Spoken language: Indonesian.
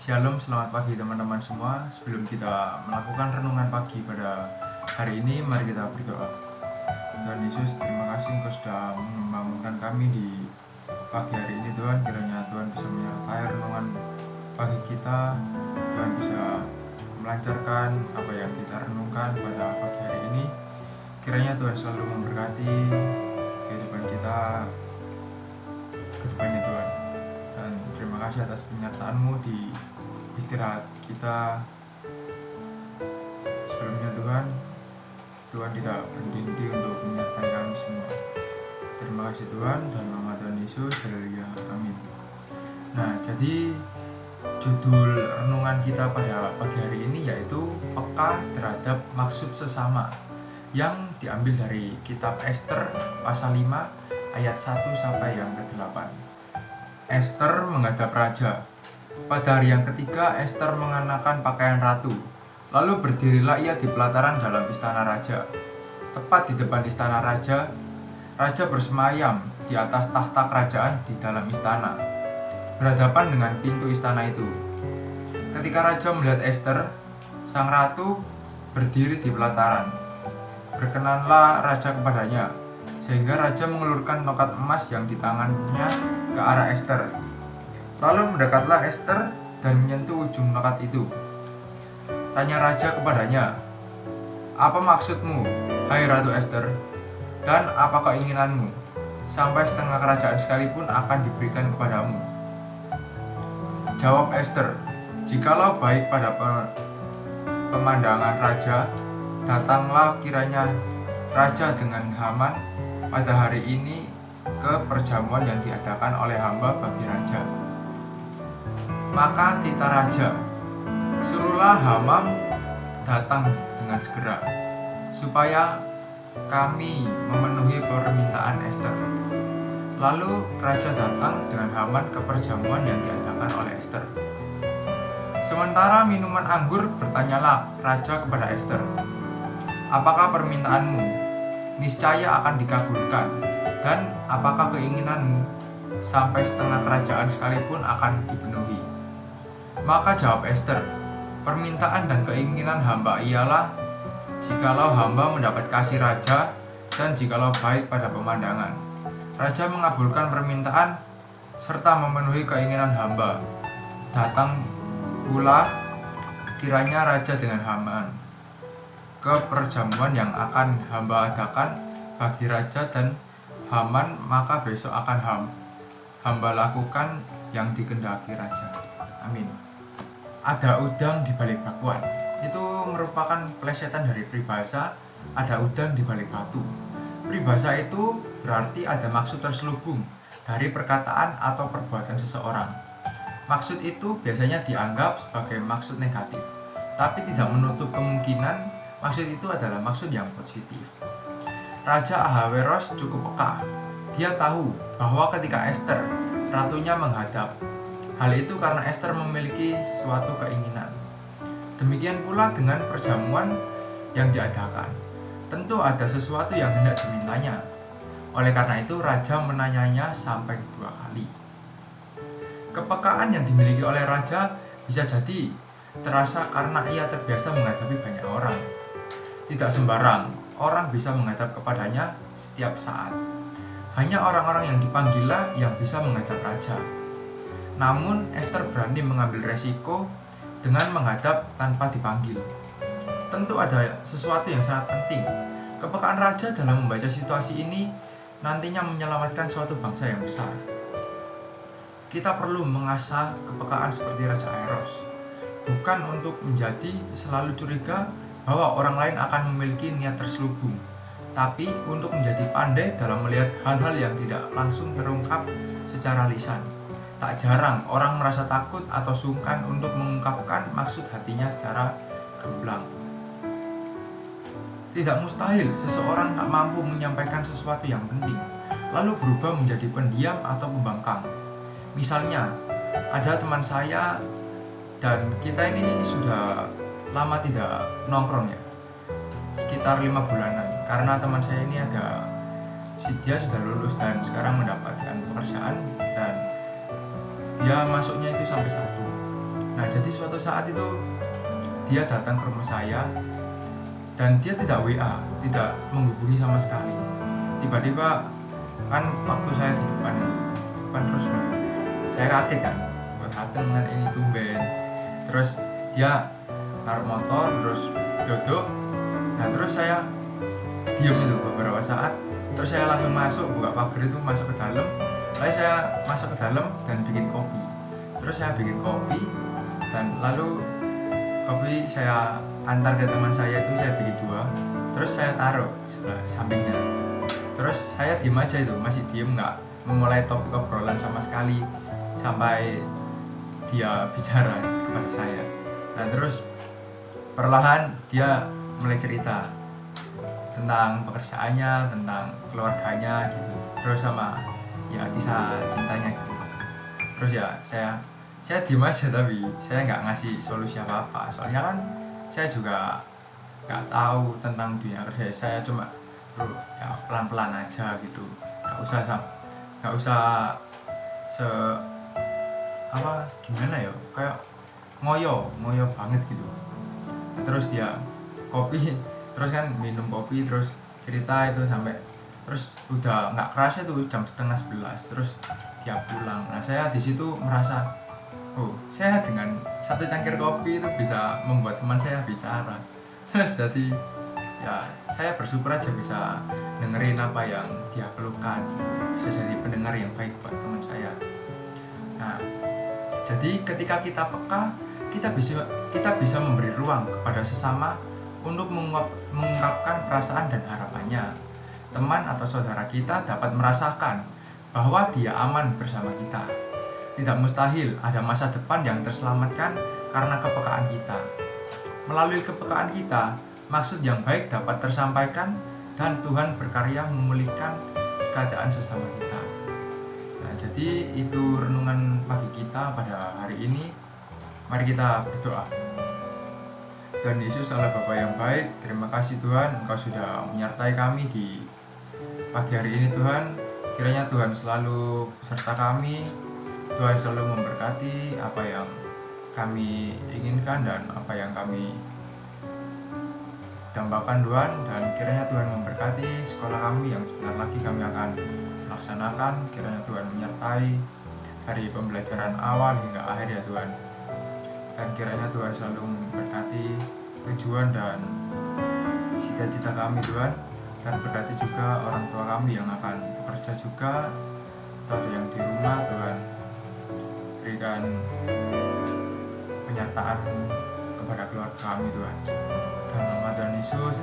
Shalom, selamat pagi teman-teman semua. Sebelum kita melakukan renungan pagi pada hari ini, mari kita berdoa. Tuhan Yesus, terima kasih Engkau sudah membangunkan kami di pagi hari ini Tuhan. Kiranya Tuhan bisa menyertai renungan pagi kita. Tuhan bisa melancarkan apa yang kita renungkan pada pagi hari ini. Kiranya Tuhan selalu memberkati kehidupan kita ke depannya Tuhan. Dan terima kasih atas penyertaan-Mu di istirahat kita sebelumnya Tuhan tidak berhenti untuk menyertai kami semua. Terima kasih Tuhan, dan nama Tuhan Yesus, haleluya, amin. Nah, jadi judul renungan kita pada pagi hari ini yaitu peka terhadap maksud sesama, yang diambil dari kitab Ester pasal 5 ayat 1 sampai yang ke-8. Ester menghadap raja. Pada hari yang ketiga, Ester mengenakan pakaian ratu. Lalu berdirilah ia di pelataran dalam istana raja. Tepat di depan istana raja, raja bersemayam di atas tahta kerajaan di dalam istana, berhadapan dengan pintu istana itu. Ketika raja melihat Ester, sang ratu berdiri di pelataran, berkenanlah raja kepadanya, sehingga raja mengulurkan tongkat emas yang di tangannya ke arah Ester. Lalu mendekatlah Ester dan menyentuh ujung tongkat itu. Tanya raja kepadanya, "Apa maksudmu, hai Ratu Ester? Dan apa keinginanmu? Sampai setengah kerajaan sekalipun akan diberikan kepadamu." Jawab Ester, "Jikalau baik pada pemandangan raja, datanglah kiranya raja dengan Haman pada hari ini ke perjamuan yang diadakan oleh hamba bagi raja." Maka titah raja, "Suruhlah Haman datang dengan segera, supaya kami memenuhi permintaan Ester." Lalu raja datang dengan Haman ke perjamuan yang diadakan oleh Ester. Sementara minuman anggur, bertanyalah raja kepada Ester, "Apakah permintaanmu? Niscaya akan dikabulkan. Dan apakah keinginanmu? Sampai setengah kerajaan sekalipun akan dipenuhi." Maka jawab Ester, "Permintaan dan keinginan hamba ialah, jikalau hamba mendapat kasih raja, dan jikalau baik pada pemandangan, raja mengabulkan permintaan serta memenuhi keinginan hamba. Datang pula kiranya raja dengan Haman ke perjamuan yang akan hamba adakan bagi raja dan Haman, maka besok akan hamba lakukan yang dikehendaki raja." Amin. Ada udang di balik bakwan. Itu merupakan plesetan dari peribahasa ada udang di balik batu. Peribahasa itu berarti ada maksud terselubung dari perkataan atau perbuatan seseorang. Maksud itu biasanya dianggap sebagai maksud negatif, tapi tidak menutup kemungkinan maksud itu adalah maksud yang positif. Raja Ahasveros cukup peka. Dia tahu bahwa ketika Ester, ratunya, menghadap, hal itu karena Ester memiliki suatu keinginan. Demikian pula dengan perjamuan yang diadakan. Tentu ada sesuatu yang hendak dimintanya. Oleh karena itu, raja menanyanya sampai 2 kali. Kepekaan yang dimiliki oleh raja bisa jadi terasa karena ia terbiasa menghadapi banyak orang. Tidak sembarang orang bisa menghadap kepadanya setiap saat. Hanya orang-orang yang dipanggillah yang bisa menghadap raja. Namun Ester berani mengambil resiko dengan menghadap tanpa dipanggil. Tentu ada sesuatu yang sangat penting. Kepekaan raja dalam membaca situasi ini nantinya menyelamatkan suatu bangsa yang besar. Kita perlu mengasah kepekaan seperti Raja Ahasveros, bukan untuk menjadi selalu curiga bahwa orang lain akan memiliki niat terselubung, tapi untuk menjadi pandai dalam melihat hal-hal yang tidak langsung terungkap secara lisan. Tak jarang orang merasa takut atau sungkan untuk mengungkapkan maksud hatinya secara gamblang. Tidak mustahil seseorang tak mampu menyampaikan sesuatu yang penting, lalu berubah menjadi pendiam atau pembangkang. Misalnya, ada teman saya dan kita ini sudah lama tidak nongkrong ya, sekitar 5 bulanan. Karena teman saya ini dia sudah lulus dan sekarang mendapatkan pekerjaan, dan dia masuknya itu sampai Sabtu. Nah, jadi suatu saat itu dia datang ke rumah saya dan dia tidak WA, tidak menghubungi sama sekali. Tiba-tiba kan waktu saya di depan itu, terus saya kaget kan, buat datang dengan ini tumben. Terus dia naruh motor, terus duduk. Nah, terus saya diam itu beberapa saat. Terus saya langsung masuk, buka pagar itu, masuk ke dalam. Lalu saya masuk ke dalam dan bikin kopi. Terus saya bikin kopi dan lalu kopi saya antar ke teman saya itu, saya bikin 2. Terus saya taruh sebelah sampingnya. Terus saya diem aja itu, masih diem, nggak memulai topik obrolan sama sekali sampai dia bicara kepada saya. Nah, terus perlahan dia mulai cerita tentang pekerjaannya, tentang keluarganya gitu, terus sama ya kisah cintanya gitu. Terus ya saya diem aja, tapi saya nggak ngasih solusi apa-apa, soalnya kan saya juga nggak tahu tentang dunia kerja. Saya cuma ya pelan-pelan aja gitu, nggak usah se apa gimana ya, kayak ngoyo banget gitu. Nah, terus dia kopi, terus kan minum kopi, terus cerita itu sampai terus udah nggak kerasa tuh jam 10:30, terus dia pulang. Nah, saya di situ merasa, oh, saya dengan 1 cangkir kopi itu bisa membuat teman saya bicara. Terus jadi ya saya bersyukur aja bisa dengerin apa yang dia keluhkan, bisa jadi pendengar yang baik buat teman saya. Nah, jadi ketika kita peka, kita bisa memberi ruang kepada sesama untuk mengungkapkan perasaan dan harapannya. Teman atau saudara kita dapat merasakan bahwa dia aman bersama kita. Tidak mustahil ada masa depan yang terselamatkan karena kepekaan kita. Melalui kepekaan kita, maksud yang baik dapat tersampaikan dan Tuhan berkarya memulihkan keadaan sesama kita. Nah, jadi itu renungan pagi kita pada hari ini. Mari kita berdoa. Tuhan Yesus, Allah Bapa yang baik, terima kasih Tuhan, Engkau sudah menyertai kami di pagi hari ini Tuhan. Kiranya Tuhan selalu beserta kami, Tuhan selalu memberkati apa yang kami inginkan dan apa yang kami dambakan Tuhan. Dan kiranya Tuhan memberkati sekolah kami yang sebentar lagi kami akan laksanakan. Kiranya Tuhan menyertai dari pembelajaran awal hingga akhir ya Tuhan. Dan kiranya Tuhan selalu memberkati tujuan dan cita-cita kami Tuhan. Dan berkati juga orang tua kami yang akan bekerja juga, atau yang di rumah Tuhan. Berikan penyertaan kepada keluarga kami Tuhan. Dalam nama Tuhan Yesus.